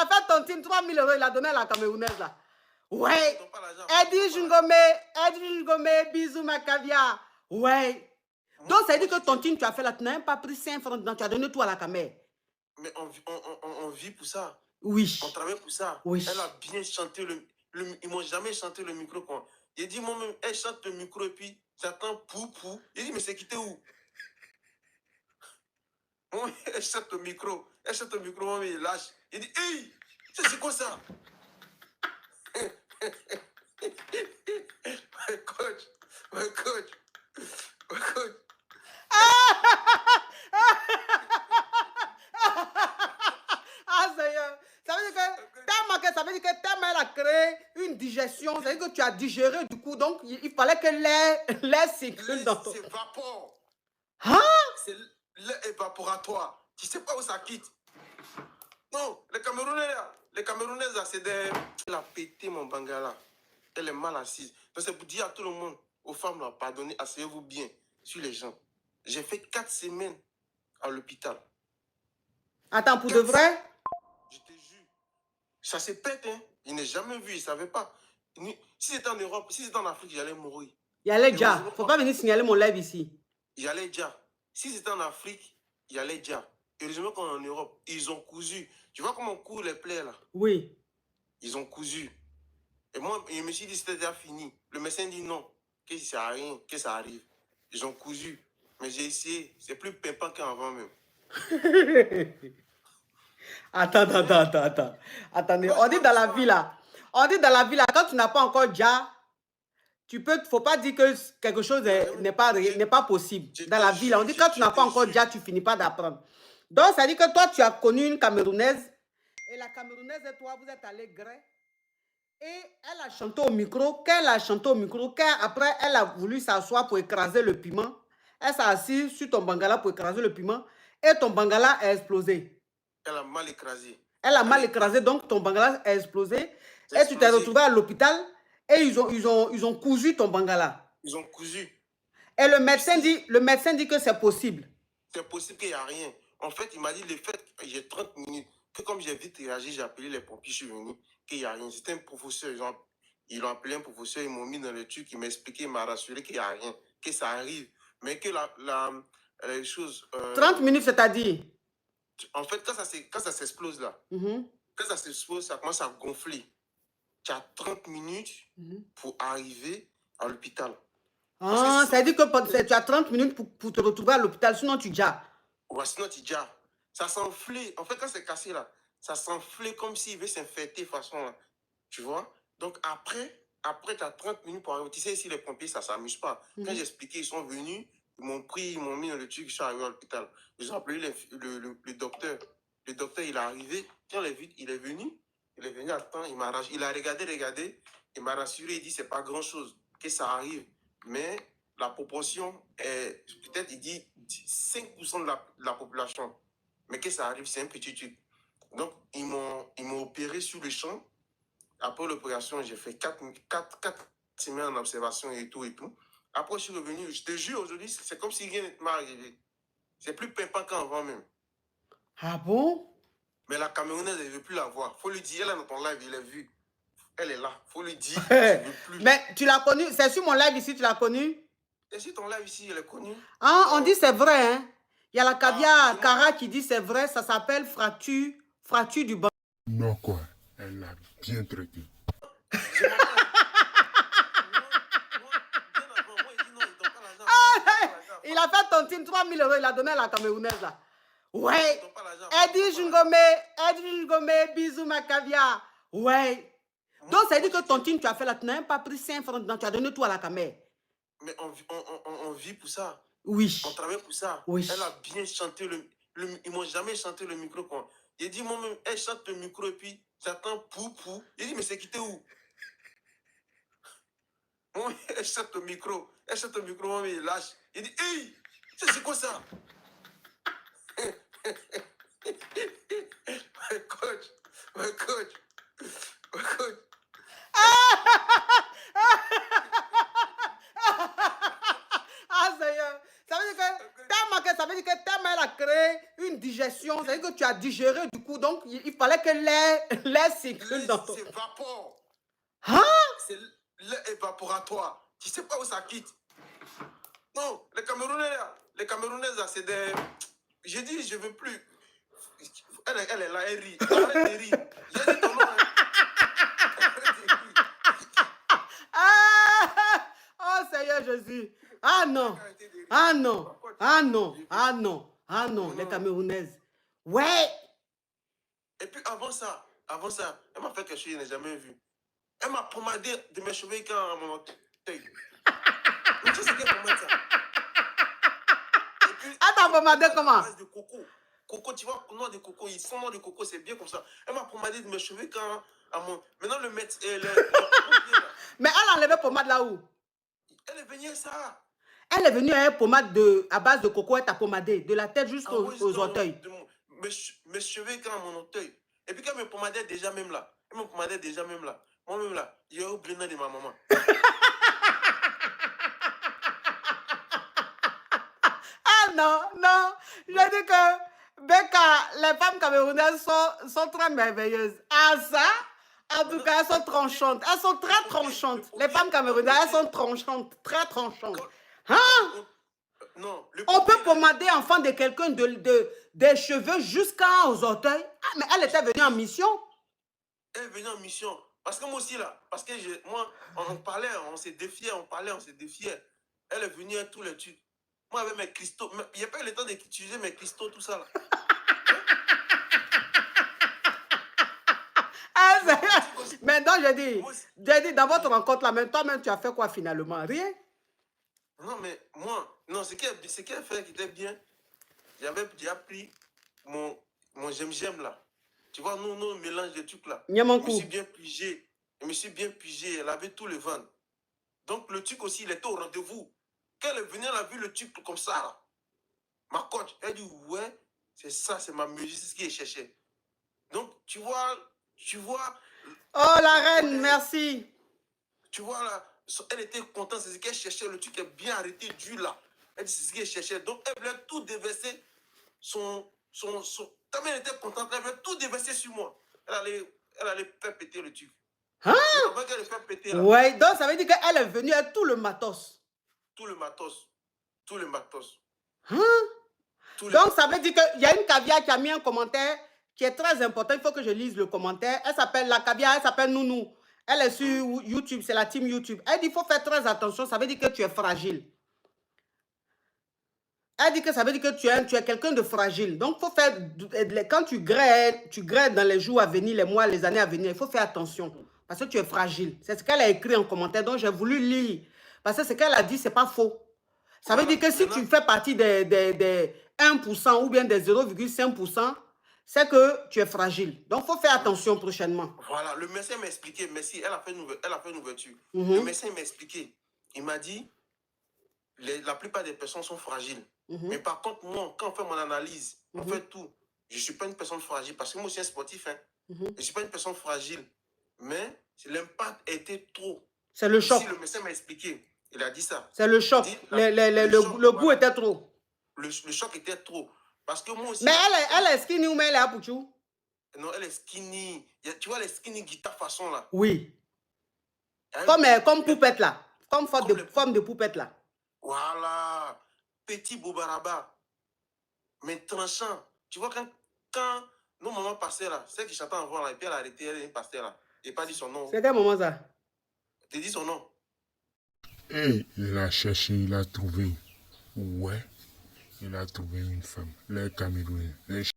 a fait tontine 3000 €, il a donné à la Camerounaise là. Ouais. Eddie Jungome, bisous ma caviar. Ouais. Donc, ça veut dire que tontine, tu as fait là, tu n'as même pas pris 5 francs dedans, tu as donné tout à la Camé. Mais on vit pour ça. Oui. On travaille pour ça. Oui. Elle a bien chanté ils m'ont jamais chanté le micro quoi. Il dit moi-même, elle chante le micro et puis j'attends pou. Il dit mais c'est quitté où? Moi, elle chante le micro. Moi, il lâche. Il dit hey, c'est quoi ça? My coach. Ah, Seigneur. Ça veut dire que ta mère a créé une digestion. Ça veut dire que tu as digéré du coup. Donc, il fallait que l'air circule dans ton... C'est vapeur. Hein? C'est l'air évaporatoire. Tu sais pas où ça quitte. Non, les Camerounais là, c'est des... Elle a pété mon bangala. Elle est mal assise. Donc c'est pour dire à tout le monde, aux femmes là, pardonnez, asseyez-vous bien sur les gens. J'ai fait 4 semaines à l'hôpital. Attends, pour de vrai? Je te jure. Ça se pète, hein. Il n'est jamais vu, il ne savait pas. Si c'était en Europe, si c'était en Afrique, j'allais mourir. Il y allait déjà. Il ne faut pas venir signaler mon live ici. Il y allait déjà. Si c'était en Afrique, il y allait déjà. Heureusement qu'on est en Europe, ils ont cousu. Tu vois comment on coud les plaies là? Oui. Ils ont cousu. Et moi, je me suis dit c'était déjà fini. Le médecin dit non, que ça sert à rien, que ça arrive. Ils ont cousu. Mais j'ai essayé. C'est plus pimpant qu'avant même. Attends. Attendez, on dit dans la vie là. Quand tu n'as pas encore déjà, faut pas dire que quelque chose n'est pas possible. Dans la vie là, on dit quand tu n'as pas encore déjà, tu finis pas d'apprendre. Donc, ça dit que toi, tu as connu une Camerounaise. Et la Camerounaise et toi, vous êtes allés gré. Et elle a chanté au micro. Qu'après, elle a voulu s'asseoir pour écraser le piment. Elle s'est assise sur ton bangala pour écraser le piment. Et ton bangala a explosé. Elle a mal écrasé. Donc ton bangala a explosé. Et tu t'es retrouvé à l'hôpital. Et ils ont cousu ton bangala. Ils ont cousu. Et le médecin dit que c'est possible. C'est possible qu'il n'y a rien. En fait, il m'a dit le fait que j'ai 30 minutes, que comme j'ai vite réagi, j'ai appelé les pompiers, je suis venu, qu'il n'y a rien. C'était un professeur, ils ont appelé un professeur, ils m'ont mis dans le truc, il m'a expliqué, il m'a rassuré qu'il n'y a rien, que ça arrive. Mais que les choses... 30 minutes, c'est-à-dire? En fait, quand ça s'explose là, quand ça s'explose, ça commence à gonfler. Tu as 30 minutes pour arriver à l'hôpital. Ah, ça veut dire que tu as 30 minutes pour te retrouver à l'hôpital, sinon tu déjà. Ouais, sinon tu déjà. Ça s'enflait. En fait, quand c'est cassé là, ça s'enflait comme s'il veut s'infecter façon là. Tu vois? Donc après tu as 30 minutes pour arriver. Tu sais, si les pompiers, ça ne s'amuse pas. Quand j'ai expliqué, ils sont venus, ils m'ont pris, ils m'ont mis dans le truc, je suis arrivé à l'hôpital. Ils ont appelé le docteur. Le docteur, il est arrivé. Quand il est venu attends, il a regardé, il m'a rassuré, il dit, c'est pas grand-chose, que ça arrive. Mais la proportion est, peut-être, il dit 5% de la population. Mais que ça arrive, c'est un petit truc. Donc, ils m'ont opéré sur le champ. Après l'opération, j'ai fait 4 semaines en observation et tout. Après, je suis revenu. Je te jure, aujourd'hui, c'est comme si rien ne m'est arrivé. C'est plus pimpant qu'avant même. Ah bon? Mais la Camerounaise, elle ne veut plus la voir. Il faut lui dire, elle est dans ton live, il l'a vu. Elle est là. Il faut lui dire, je ne veux plus. Mais tu l'as connue, c'est sur mon live ici, tu l'as connue? C'est sur ton live ici, elle est connue. Ah, on dit c'est vrai, hein? Il y a la caviar Cara qui dit c'est vrai, ça s'appelle fracture du banc. Non, quoi, elle a bien traité. Il a fait tontine 3000 €, il a donné à la Camerounaise là. Ouais. Eddie Jungome, bisous ma caviar. Ouais. Donc ça veut dire que tontine, tu as fait là, tu n'as même pas pris 5 francs dedans, tu as donné tout à la Camé. Mais on vit pour ça. Oui. On travaille pour ça. Oui. Elle a bien chanté ils m'ont jamais chanté le micro quoi. Il dit moi-même, elle chante le micro et puis j'attends pou. Il dit mais c'est quitté où? Moi, elle chante le micro, moi, il lâche. Il dit hey, c'est quoi ça? My coach. Ah, Seigneur. Ça veut dire que ça veut dire que ta mère a créé une digestion. Ça veut dire que tu as digéré du coup. Donc, il fallait que l'air circule dans ton... s'évapore. Hein? C'est l'air évaporatoire. Tu sais pas où ça quitte. Non, les Camerounais là, là, c'est des... J'ai dit, je veux plus. Elle est là, elle rit. Arrête de rire. J'ai dit ton nom. Ah! Oh Seigneur Jésus. Ah non. Ah non. Ah non. Ah non. Ah non. Les Camerounaises. Ouais. Et puis avant ça, elle m'a fait quelque chose que je n'ai jamais vu. Elle m'a pommadé de mes cheveux quand mon orteil. Mais tu sais qu'elle pommade ça. Et puis, Elle t'a pommadé comment? de coco. Coco, tu vois, noix de coco, ils font noix de coco, c'est bien comme ça. Elle m'a pommadé de mes cheveux quand à mon... Maintenant le médecin... Mais elle a enlevé pommade là où? Elle est venue ça. Elle est venue à une pommade à base de coco, elle t'a pommadé de la tête jusqu'aux orteils. Mes cheveux quand mon orteil. Et puis quand elle me pommadait déjà même là. Elle me pommadait déjà même là. Moi-même là, j'ai oublié le nom de ma maman. Ah non, non. Je dis que Becca, les femmes camerounaises sont très merveilleuses. Ah ça, en tout cas, elles sont tranchantes. Elles sont très tranchantes. Les femmes camerounaises, elles sont tranchantes, très tranchantes. Hein? Non. On peut pommader enfant de quelqu'un des cheveux jusqu'aux orteils. Ah, mais elle était venue en mission. Elle est venue en mission. Parce que moi aussi là, parce que moi, on parlait, on s'est défiait, on parlait, on s'est défiait. Elle est venue à tous les trucs. Moi avec mes cristaux, il n'y a pas eu le temps d'utiliser mes cristaux, tout ça là. Maintenant, je dis, dans votre rencontre là, même toi-même, tu as fait quoi finalement? Rien. Non, mais moi, non, ce qu'elle fait qui était bien, j'avais déjà pris mon j'aime là. Tu vois, nous, on mélange des trucs là. Je me suis bien pigé. Elle avait tout le ventre. Donc, le truc aussi, il était au rendez-vous. Quand elle est venue, elle a vu le truc comme ça là. Ma coach, elle dit, ouais, c'est ça, c'est ma musique, c'est ce qu'elle cherchait. Donc, tu vois. Oh, la reine, merci. Tu vois là, elle était contente, c'est ce qu'elle cherchait. Le truc est bien arrêté, dur là. Elle dit, c'est ce qu'elle cherchait. Donc, elle voulait tout déverser ta mère était contente, elle voulait tout déverser sur moi. Elle allait faire péter le truc. Hein? Ouais, donc ça veut dire qu'elle est venue avec tout le matos. Tout le matos. Hein? Donc ça veut dire qu'il y a une caviar qui a mis un commentaire qui est très important. Il faut que je lise le commentaire. Elle s'appelle la caviar, elle s'appelle Nounou. Elle est sur YouTube, c'est la team YouTube. Elle dit qu'il faut faire très attention, ça veut dire que tu es fragile. Elle dit que ça veut dire que tu es quelqu'un de fragile. Donc, il faut faire, quand tu grêles dans les jours à venir, les mois, les années à venir, il faut faire attention. Parce que tu es fragile. C'est ce qu'elle a écrit en commentaire, donc j'ai voulu lire. Parce que ce qu'elle a dit, ce n'est pas faux. Ça veut dire que si tu fais partie des 1% ou bien des 0,5%, c'est que tu es fragile. Donc, il faut faire attention prochainement. Voilà, le médecin m'a expliqué. Merci, elle a fait une ouverture. Le médecin m'a expliqué. Il m'a dit, la plupart des personnes sont fragiles. Mais par contre, moi, quand on fait mon analyse, on fait tout. Je ne suis pas une personne fragile parce que moi, je suis un sportif. Hein. Je ne suis pas une personne fragile. Mais l'impact était trop. C'est le choc. Si le médecin m'a expliqué, il a dit ça. C'est le choc. Le goût était trop. Le choc était trop. Parce que moi aussi... Mais elle est skinny ou mais elle est à Pouchou? Non, elle est skinny. Tu vois les skinny guitare façon là? Oui. Comme poupette là. Comme forme de poupette là. Voilà. Petit Boubaraba. Mais tranchant. Tu vois, quand nos mamans passaient là, celle qui chantait avant là, et puis elle a arrêté, elle est passée là. Et pas dit son nom. C'est quel moment ça? Tu dis son nom. Et il a cherché, il a trouvé. Ouais. Il a trouvé une femme. Les Camerounais.